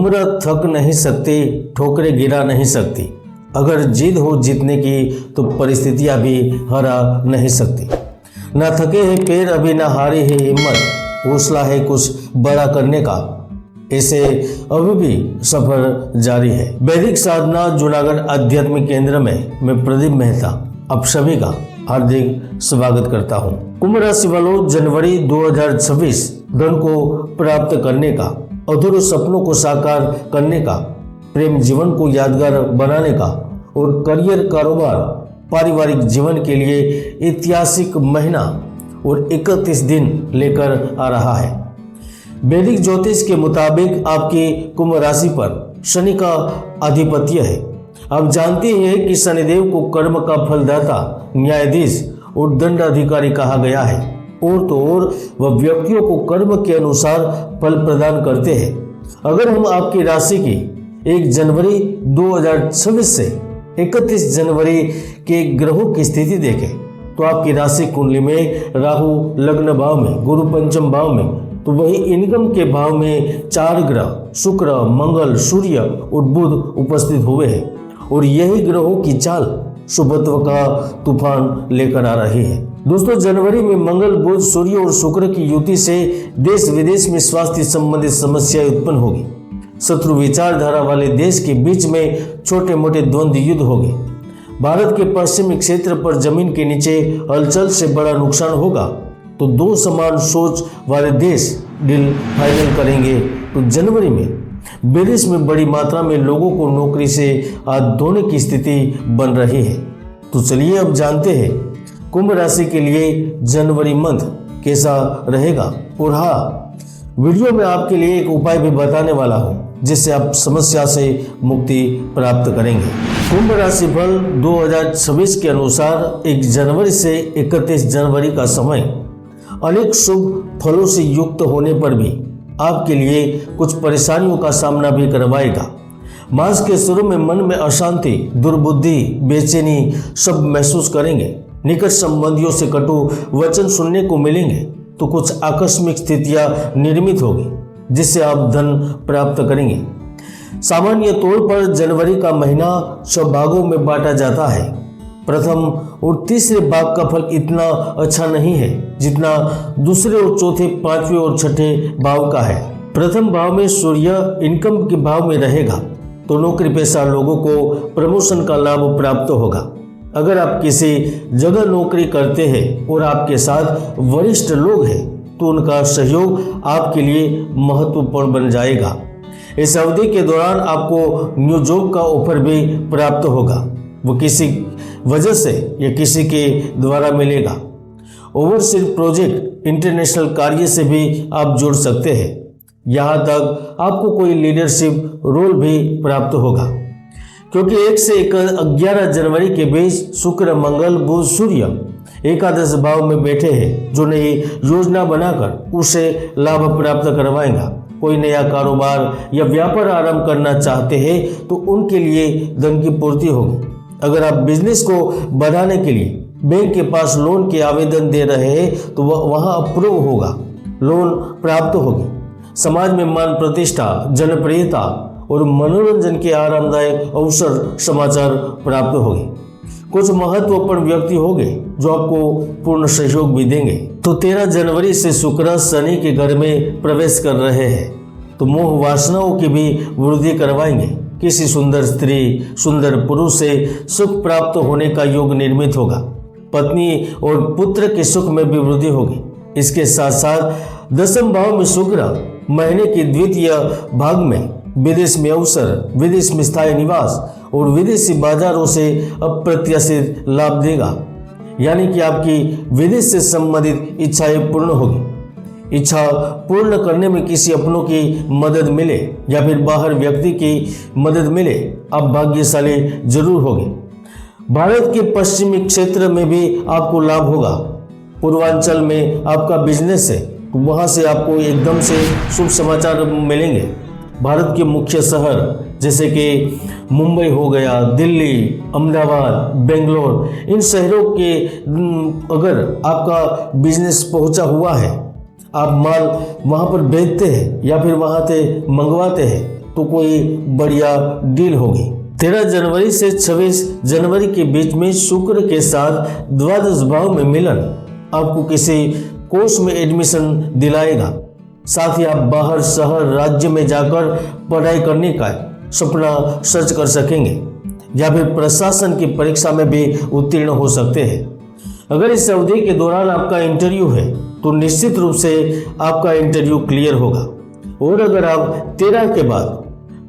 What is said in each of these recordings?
उम्र थक नहीं सकती, ठोकरें गिरा नहीं सकती। अगर जिद हो जीतने की तो परिस्थितियां भी हरा नहीं सकती। ना थके हैं पैर अभी, ना हारी है हिम्मत, हौसला है कुछ बड़ा करने का, ऐसे अभी भी सफर जारी है। वैदिक साधना जूनागढ़ आध्यात्मिक केंद्र में मैं प्रदीप मेहता आप सभी का हार्दिक स्वागत करता हूं। कुंभ राशि वालों, जनवरी 2026 धन को प्राप्त करने का, अधूरे सपनों को साकार करने का, प्रेम जीवन को यादगार बनाने का और करियर, कारोबार, पारिवारिक जीवन के लिए ऐतिहासिक महीना और 31 दिन लेकर आ रहा है। वैदिक ज्योतिष के मुताबिक आपकी कुंभ राशि पर शनि का आधिपत्य है। आप जानते हैं कि शनिदेव को कर्म का फलदाता, न्यायाधीश और दंडाधिकारी कहा गया है। और तो और वह व्यक्तियों को कर्म के अनुसार फल प्रदान करते हैं। अगर हम आपकी राशि की 1 जनवरी 2026 से 31 जनवरी के ग्रहों की स्थिति देखें तो आपकी राशि कुंडली में राहु लग्न भाव में, गुरु पंचम भाव में, तो वही इनकम के भाव में 4 ग्रह शुक्र, मंगल, सूर्य और बुध उपस्थित हुए हैं। और यही ग्रहों की चाल शुभत्व का तूफान लेकर आ रही है। दोस्तों, जनवरी में मंगल, बुध, सूर्य और शुक्र की युति से देश विदेश में स्वास्थ्य संबंधित समस्याएं उत्पन्न होगी। शत्रु विचारधारा वाले देश के बीच में छोटे मोटे द्वंद्व युद्ध होंगे। भारत के पश्चिमी क्षेत्र पर जमीन के नीचे हलचल से बड़ा नुकसान होगा। तो 2 समान सोच वाले देश डील फाइनल करेंगे। तो जनवरी में विदेश में बड़ी मात्रा में लोगों को नौकरी से हाथ धोने की स्थिति बन रही है। तो चलिए अब जानते हैं कुंभ राशि के लिए जनवरी मंथ कैसा रहेगा। और हाँ, वीडियो में आपके लिए एक उपाय भी बताने वाला हूँ जिससे आप समस्या से मुक्ति प्राप्त करेंगे। कुंभ राशि फल 2026 के अनुसार 1 जनवरी से 31 जनवरी का समय अनेक शुभ फलों से युक्त होने पर भी आपके लिए कुछ परेशानियों का सामना भी करवाएगा। मास के शुरू में मन में अशांति, दुर्बुद्धि, बेचैनी सब महसूस करेंगे। निकट संबंधियों से कटु वचन सुनने को मिलेंगे। तो कुछ आकस्मिक स्थितियां निर्मित होगी जिससे आप धन प्राप्त करेंगे। सामान्य तौर पर जनवरी का महीना 6 भागों में बांटा जाता है। प्रथम और तीसरे भाग का फल इतना अच्छा नहीं है जितना दूसरे और चौथे, 5वें और 6ठे भाव का है। प्रथम भाव में सूर्य इनकम के भाव में रहेगा तो नौकरी पेशा लोगों को प्रमोशन का लाभ प्राप्त होगा। अगर आप किसी जगह नौकरी करते हैं और आपके साथ वरिष्ठ लोग हैं तो उनका सहयोग आपके लिए महत्वपूर्ण बन जाएगा। इस अवधि के दौरान आपको न्यू जॉब का ऑफर भी प्राप्त होगा। वो किसी वजह से या किसी के द्वारा मिलेगा। ओवरसीज प्रोजेक्ट, इंटरनेशनल कार्य से भी आप जुड़ सकते हैं। यहाँ तक आपको कोई लीडरशिप रोल भी प्राप्त होगा क्योंकि 1 से 11 जनवरी के बीच शुक्र, मंगल, बुध, सूर्य एकादश भाव में बैठे हैं जो नई योजना बनाकर उसे लाभ प्राप्त करवाएगा। कोई नया कारोबार या व्यापार आरंभ करना चाहते हैं तो उनके लिए धन की पूर्ति होगी। अगर आप बिजनेस को बढ़ाने के लिए बैंक के पास लोन के आवेदन दे रहे हैं तो वहां अप्रूव होगा, लोन प्राप्त होगी। समाज में मान प्रतिष्ठा, जनप्रियता और मनोरंजन के आरामदायक अवसर समाचार प्राप्त होंगे। कुछ महत्वपूर्ण व्यक्ति होंगे जो आपको पूर्ण सहयोग भी देंगे। तो 13 जनवरी से शुक्र शनि के घर में प्रवेश कर रहे हैं तो मोह वासनाओं की भी वृद्धि करवाएंगे। किसी सुंदर स्त्री, सुंदर पुरुष से सुख प्राप्त होने का योग निर्मित होगा। पत्नी और पुत्र के सुख में भी वृद्धि होगी। इसके साथ साथ 10वें भाव में शुक्र महीने के द्वितीय भाग में विदेश में अवसर, विदेश में स्थायी निवास और विदेशी बाजारों से अप्रत्याशित लाभ देगा। यानी कि आपकी विदेश से संबंधित इच्छाएं पूर्ण होगी। इच्छा पूर्ण करने में किसी अपनों की मदद मिले या फिर बाहर व्यक्ति की मदद मिले, आप भाग्यशाली जरूर होंगे। भारत के पश्चिमी क्षेत्र में भी आपको लाभ होगा। पूर्वांचल में आपका बिजनेस है तो वहां से आपको एकदम से शुभ समाचार मिलेंगे। भारत के मुख्य शहर जैसे कि मुंबई हो गया, दिल्ली, अहमदाबाद, बेंगलोर, इन शहरों के अगर आपका बिजनेस पहुंचा हुआ है, आप माल वहां पर बेचते हैं या फिर वहां से मंगवाते हैं तो कोई बढ़िया डील होगी। 13 जनवरी से 26 जनवरी के बीच में शुक्र के साथ द्वादश भाव में मिलन आपको किसी कोर्स में एडमिशन दिलाएगा। साथ ही आप बाहर शहर राज्य में जाकर पढ़ाई करने का सपना सच कर सकेंगे या फिर प्रशासन की परीक्षा में भी उत्तीर्ण हो सकते हैं। अगर इस अवधि के दौरान आपका इंटरव्यू है तो निश्चित रूप से आपका इंटरव्यू क्लियर होगा। और अगर आप 13 के बाद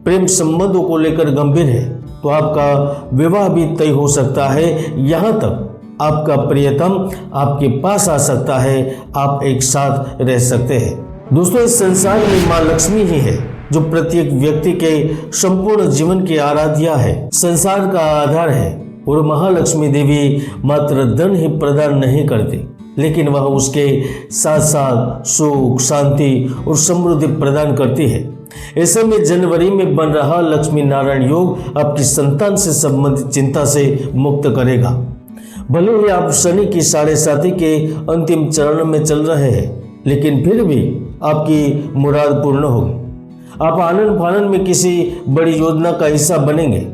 प्रेम संबंधों को लेकर गंभीर है तो आपका विवाह भी तय हो सकता है। यहाँ तक आपका प्रियतम आपके पास आ सकता है, आप एक साथ रह सकते हैं। दोस्तों, इस संसार में माँ लक्ष्मी ही है जो प्रत्येक व्यक्ति के संपूर्ण जीवन की आराध्या है, संसार का आधार है। और महालक्ष्मी देवी मात्र धन ही प्रदान नहीं करती, लेकिन वह उसके साथ साथ सुख, शांति और समृद्धि प्रदान करती है। ऐसे में जनवरी में बन रहा लक्ष्मी नारायण योग आपकी संतान से संबंधित चिंता से मुक्त करेगा। भले ही आप शनि की 7.5 के अंतिम चरण में चल रहे हैं, लेकिन फिर भी आपकी मुराद पूर्ण होगी। आप आनंद फानंद में किसी बड़ी योजना का हिस्सा बनेंगे।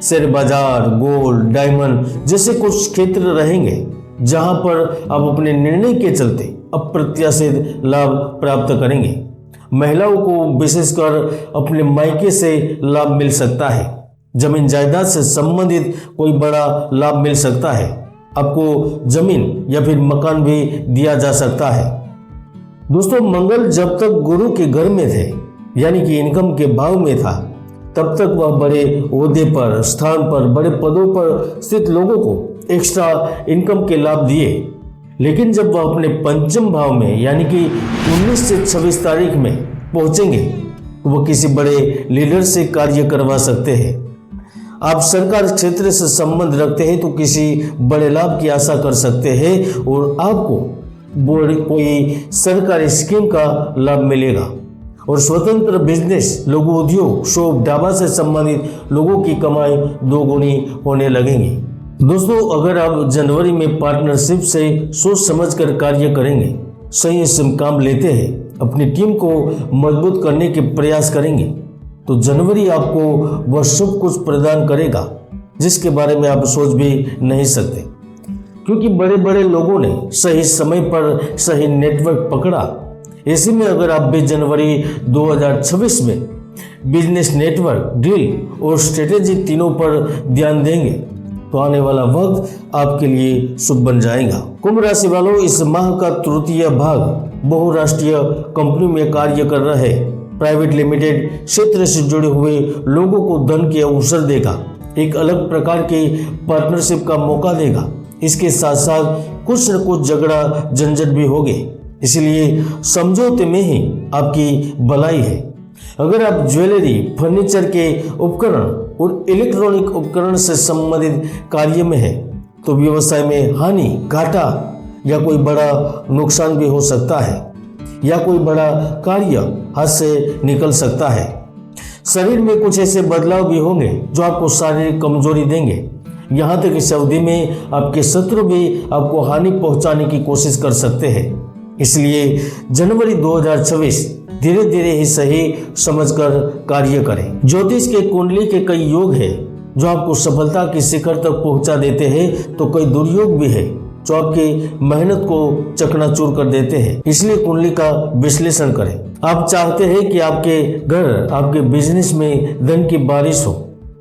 शेयर बाजार, गोल्ड, डायमंड जैसे कुछ क्षेत्र रहेंगे जहां पर आप अपने निर्णय के चलते अप्रत्याशित लाभ प्राप्त करेंगे। महिलाओं को विशेषकर अपने मायके से लाभ मिल सकता है। जमीन जायदाद से संबंधित कोई बड़ा लाभ मिल सकता है। आपको जमीन या फिर मकान भी दिया जा सकता है। दोस्तों, मंगल जब तक गुरु के घर में थे, यानी कि इनकम के भाव में था, तब तक वह बड़े ओहदे पर, स्थान पर, बड़े पदों पर स्थित लोगों को एक्स्ट्रा इनकम के लाभ दिए। लेकिन जब वह अपने पंचम भाव में यानी कि 19 से 26 तारीख में पहुंचेंगे तो वह किसी बड़े लीडर से कार्य करवा सकते हैं। आप सरकार क्षेत्र से संबंध रखते हैं तो किसी बड़े लाभ की आशा कर सकते हैं और आपको कोई सरकारी स्कीम का लाभ मिलेगा। और स्वतंत्र बिजनेस, लघु उद्योग, शॉप, ढाबा से संबंधित लोगों की कमाई 2 गुनी होने लगेंगी। दोस्तों, अगर आप जनवरी में पार्टनरशिप से सोच समझकर कार्य करेंगे, सही काम लेते हैं, अपनी टीम को मजबूत करने के प्रयास करेंगे, तो जनवरी आपको वह सब कुछ प्रदान करेगा जिसके बारे में आप सोच भी नहीं सकते। क्योंकि बड़े बड़े लोगों ने सही समय पर सही नेटवर्क पकड़ा। ऐसे में अगर आप 20 जनवरी 2026 में बिजनेस, नेटवर्क, डील और स्ट्रेटेजी तीनों पर ध्यान देंगे तो आने वाला वक्त आपके लिए शुभ बन जाएगा। कुंभ राशि वालों, इस माह का तृतीय भाग बहुराष्ट्रीय कंपनी में कार्य कर रहे प्राइवेट लिमिटेड क्षेत्र से जुड़े हुए लोगों को धन के अवसर देगा, एक अलग प्रकार की पार्टनरशिप का मौका देगा। इसके साथ साथ कुछ न कुछ झगड़ा झंझट भी होंगे, इसलिए समझौते में ही आपकी भलाई है। अगर आप ज्वेलरी, फर्नीचर के उपकरण और इलेक्ट्रॉनिक उपकरण से संबंधित कार्य में है तो व्यवसाय में हानि, घाटा या कोई बड़ा नुकसान भी हो सकता है या कोई बड़ा कार्य हाथ से निकल सकता है। शरीर में कुछ ऐसे बदलाव भी होंगे जो आपको शारीरिक कमजोरी देंगे। यहाँ तक इस अवधि में आपके शत्रु भी आपको हानि पहुंचाने की कोशिश कर सकते हैं। इसलिए जनवरी 2026 धीरे धीरे ही सही समझकर कार्य करें। ज्योतिष के कुंडली के कई योग हैं जो आपको सफलता की शिखर तक पहुंचा देते हैं, तो कई दुर्योग भी है जो आपकी मेहनत को चकनाचूर कर देते हैं। इसलिए कुंडली का विश्लेषण करें। आप चाहते हैं कि आपके घर, आपके बिजनेस में धन की बारिश हो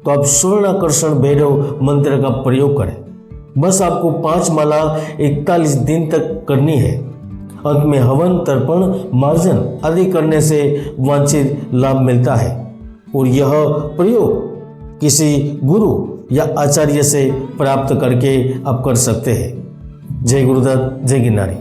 तो आप स्वर्णाकर्षण भैरव मंत्र का प्रयोग करें। बस आपको 5 माला 41 दिन तक करनी है। अंत में हवन, तर्पण, मार्जन आदि करने से वांछित लाभ मिलता है और यह प्रयोग किसी गुरु या आचार्य से प्राप्त करके आप कर सकते हैं। जय गुरुदत्त, जय गिरनारी।